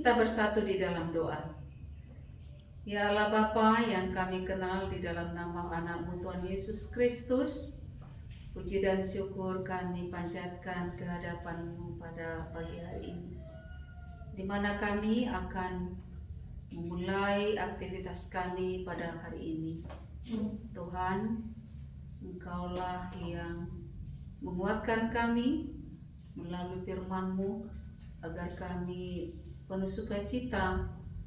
kita bersatu di dalam doa. Ya Allah Bapa yang kami kenal, di dalam nama anak-Mu Tuhan Yesus Kristus, puji dan syukur kami panjatkan ke hadapan-Mu pada pagi hari ini, di mana kami akan memulai aktivitas kami pada hari ini. Tuhan, Engkaulah yang menguatkan kami melalui firman-Mu, agar kami penuh sukacita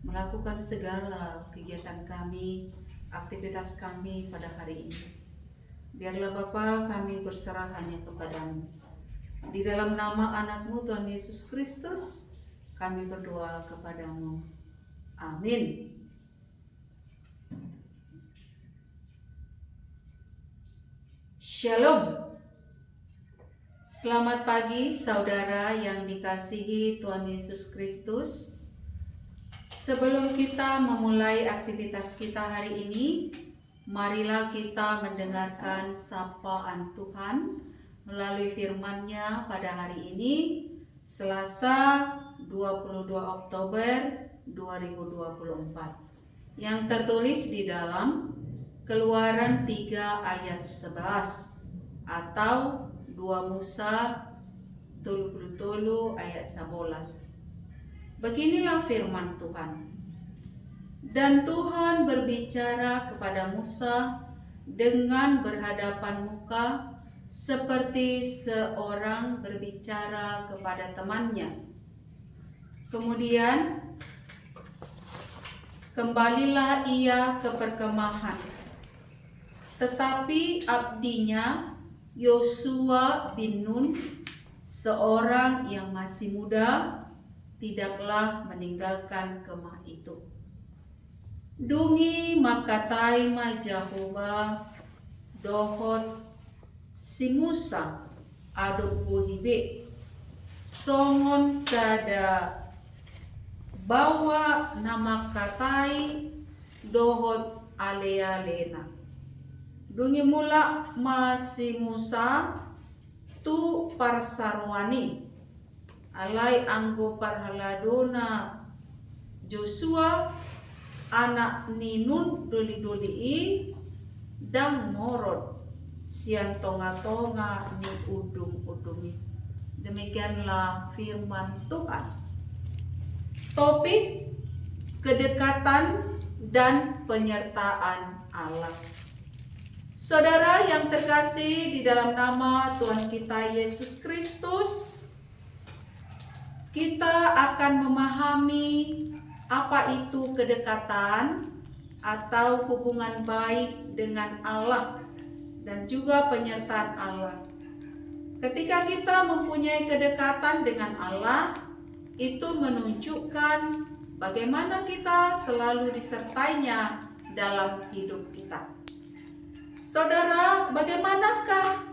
melakukan segala kegiatan kami, aktivitas kami pada hari ini. Biarlah Bapa, kami berserah hanya kepada-Mu. Di dalam nama anak-Mu Tuhan Yesus Kristus, kami berdoa kepada-Mu. Amin. Shalom. Selamat pagi saudara yang dikasihi Tuhan Yesus Kristus. Sebelum kita memulai aktivitas kita hari ini, marilah kita mendengarkan sapaan Tuhan melalui firman-Nya pada hari ini, Selasa 22 Oktober 2024, yang tertulis di dalam Keluaran 3 ayat 11 atau 2 Musa 30 ayat 11. Beginilah firman Tuhan. Dan Tuhan berbicara kepada Musa dengan berhadapan muka, seperti seorang berbicara kepada temannya. Kemudian kembalilah ia ke perkemahan, tetapi abdinya Yosua bin Nun, seorang yang masih muda, tidaklah meninggalkan kemah itu. Dungi makatai majahoba dohot si Musa aduk buhibe songon sada bawa nama katai dohot alea-lena. Dungi mula masih Musa tu parsarwani alai anggo parhaladona Joshua anak ninun doli-doli dan morot sian tonga-tonga ni udung-udungi. Demikianlah firman Tuhan. Topik kedekatan dan penyertaan Allah. Saudara yang terkasih di dalam nama Tuhan kita Yesus Kristus, kita akan memahami apa itu kedekatan atau hubungan baik dengan Allah dan juga penyertaan Allah. Ketika kita mempunyai kedekatan dengan Allah, itu menunjukkan bagaimana kita selalu disertainya dalam hidup kita. Saudara, bagaimanakah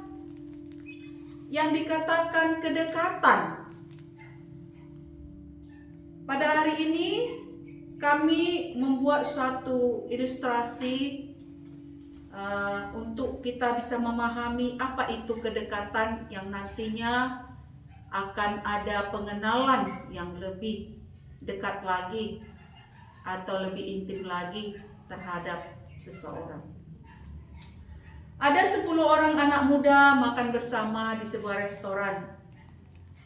yang dikatakan kedekatan? Pada hari ini kami membuat suatu ilustrasi untuk kita bisa memahami apa itu kedekatan, yang nantinya akan ada pengenalan yang lebih dekat lagi atau lebih intim lagi terhadap seseorang. Ada 10 orang anak muda makan bersama di sebuah restoran.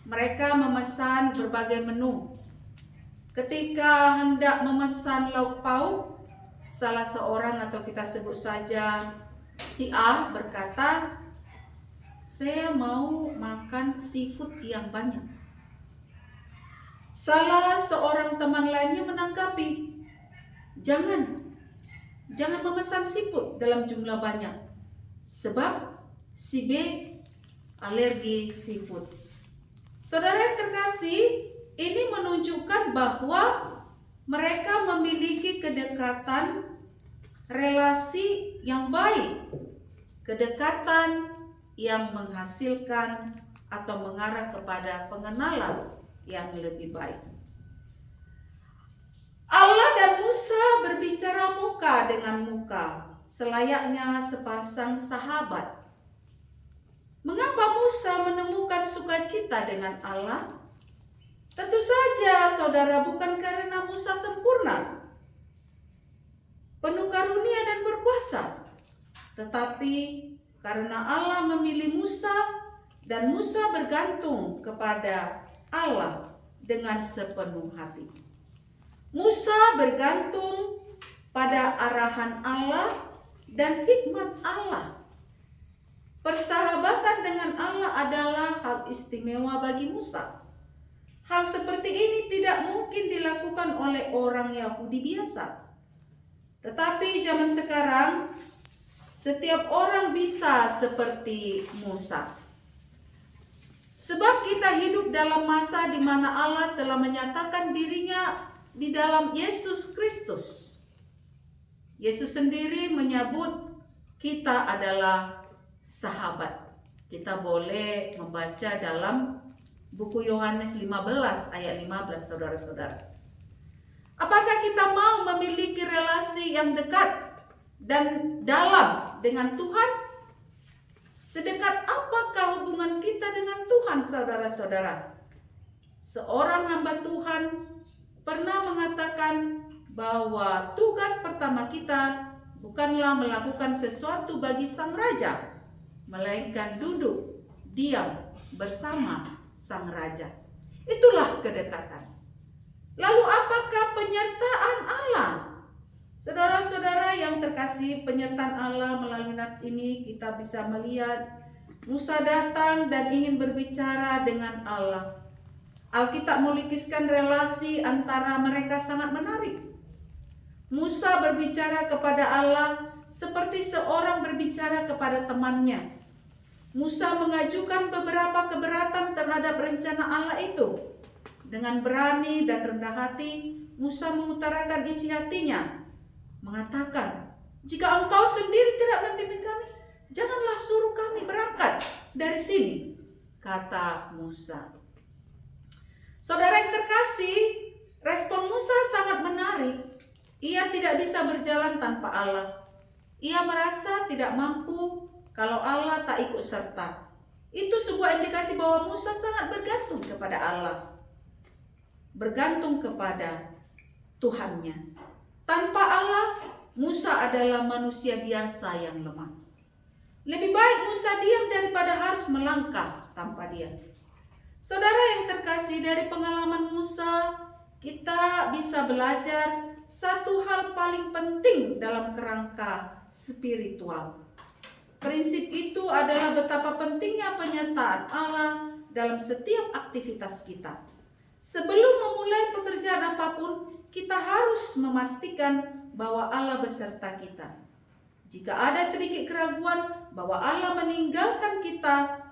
Mereka memesan berbagai menu. Ketika hendak memesan lauk pauk, salah seorang atau kita sebut saja si A berkata, "Saya mau makan seafood yang banyak." Salah seorang teman lainnya menanggapi, Jangan memesan seafood dalam jumlah banyak, sebab si B alergi seafood. Saudara yang terkasih, ini menunjukkan bahwa mereka memiliki kedekatan, relasi yang baik, kedekatan yang menghasilkan atau mengarah kepada pengenalan yang lebih baik. Allah dan Musa berbicara muka dengan muka, selayaknya sepasang sahabat. Mengapa Musa menemukan sukacita dengan Allah? Tentu saja saudara, bukan karena Musa sempurna, penuh karunia dan berkuasa, tetapi karena Allah memilih Musa dan Musa bergantung kepada Allah dengan sepenuh hati. Musa bergantung pada arahan Allah dan hikmat Allah. Persahabatan dengan Allah adalah hal istimewa bagi Musa. Hal seperti ini tidak mungkin dilakukan oleh orang Yahudi biasa. Tetapi zaman sekarang, setiap orang bisa seperti Musa. Sebab kita hidup dalam masa di mana Allah telah menyatakan dirinya di dalam Yesus Kristus. Yesus sendiri menyebut kita adalah sahabat. Kita boleh membaca dalam buku Yohanes 15 ayat 15, saudara-saudara. Apakah kita mau memiliki relasi yang dekat dan dalam dengan Tuhan? Sedekat apakah hubungan kita dengan Tuhan, saudara-saudara? Seorang hamba Tuhan pernah mengatakan bahwa tugas pertama kita bukanlah melakukan sesuatu bagi sang raja, melainkan duduk, diam bersama sang raja. Itulah kedekatan. Lalu apakah penyertaan Allah? Saudara-saudara yang terkasih, penyertaan Allah melalui nats ini kita bisa melihat Musa datang dan ingin berbicara dengan Allah. Alkitab melukiskan relasi antara mereka sangat menarik. Musa berbicara kepada Allah seperti seorang berbicara kepada temannya. Musa mengajukan beberapa keberatan terhadap rencana Allah itu. Dengan berani dan rendah hati, Musa mengutarakan isi hatinya, mengatakan, "Jika engkau sendiri tidak membimbing kami, janganlah suruh kami berangkat dari sini," kata Musa. Saudara yang terkasih, respon Musa sangat menarik. Ia tidak bisa berjalan tanpa Allah. Ia merasa tidak mampu kalau Allah tak ikut serta. Itu sebuah indikasi bahwa Musa sangat bergantung kepada Allah, bergantung kepada Tuhannya. Tanpa Allah, Musa adalah manusia biasa yang lemah. Lebih baik Musa diam daripada harus melangkah tanpa dia. Saudara yang terkasih, dari pengalaman Musa, kita bisa belajar satu hal paling penting dalam kerangka spiritual. Prinsip itu adalah betapa pentingnya penyertaan Allah dalam setiap aktivitas kita. Sebelum memulai pekerjaan apapun, kita harus memastikan bahwa Allah beserta kita. Jika ada sedikit keraguan bahwa Allah meninggalkan kita,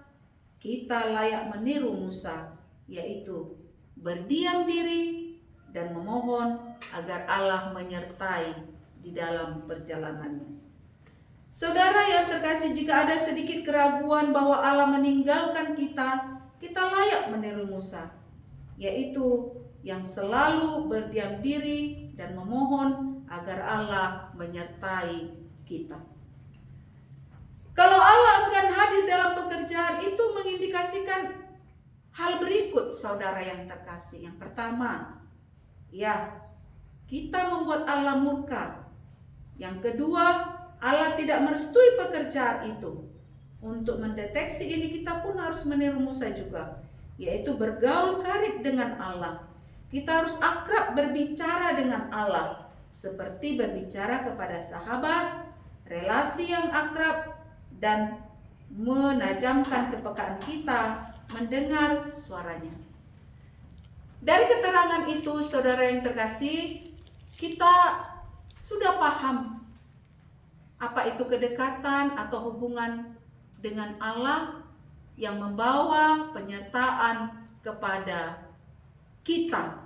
kita layak meniru Musa, yaitu berdiam diri dan memohon agar Allah menyertai di dalam perjalanannya. Saudara yang terkasih, jika ada sedikit keraguan bahwa Allah meninggalkan kita, kita layak meniru Musa, yaitu yang selalu berdiam diri dan memohon agar Allah menyertai kita. Kalau Allah enggan hadir dalam pekerjaan, itu mengindikasikan hal berikut, saudara yang terkasih. Yang pertama, kita membuat Allah murka. Yang kedua, Allah tidak merestui pekerjaan itu. Untuk mendeteksi ini, kita pun harus meniru Musa juga, yaitu bergaul karib dengan Allah. Kita harus akrab berbicara dengan Allah, seperti berbicara kepada sahabat, relasi yang akrab, dan menajamkan kepekaan kita mendengar suaranya. Dari keterangan itu, saudara yang terkasih, kita sudah paham apa itu kedekatan atau hubungan dengan Allah yang membawa penyertaan kepada kita.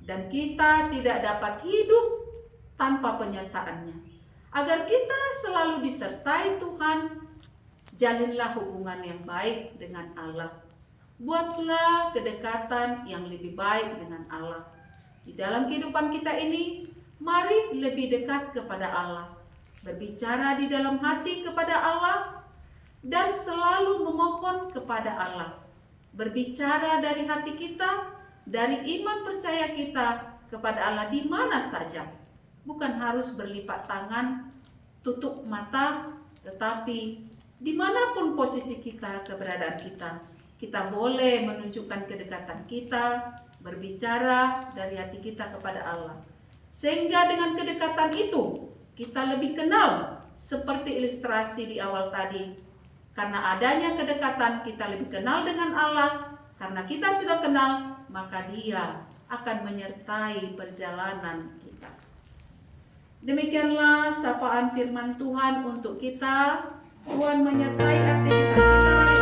Dan kita tidak dapat hidup tanpa penyertaannya. Agar kita selalu disertai Tuhan, jalinlah hubungan yang baik dengan Allah. Buatlah kedekatan yang lebih baik dengan Allah. Di dalam kehidupan kita ini, mari lebih dekat kepada Allah. Berbicara di dalam hati kepada Allah dan selalu memohon kepada Allah. Berbicara dari hati kita dari iman percaya kita kepada Allah di mana saja. Bukan harus berlipat tangan, tutup mata, tetapi dimanapun posisi kita, keberadaan kita, kita boleh menunjukkan kedekatan kita, berbicara dari hati kita kepada Allah. Sehingga dengan kedekatan itu, kita lebih kenal, seperti ilustrasi di awal tadi. Karena adanya kedekatan, kita lebih kenal dengan Allah. Karena kita sudah kenal, maka Dia akan menyertai perjalanan kita. Demikianlah sapaan firman Tuhan untuk kita. Tuhan menyertai aktivitas kita.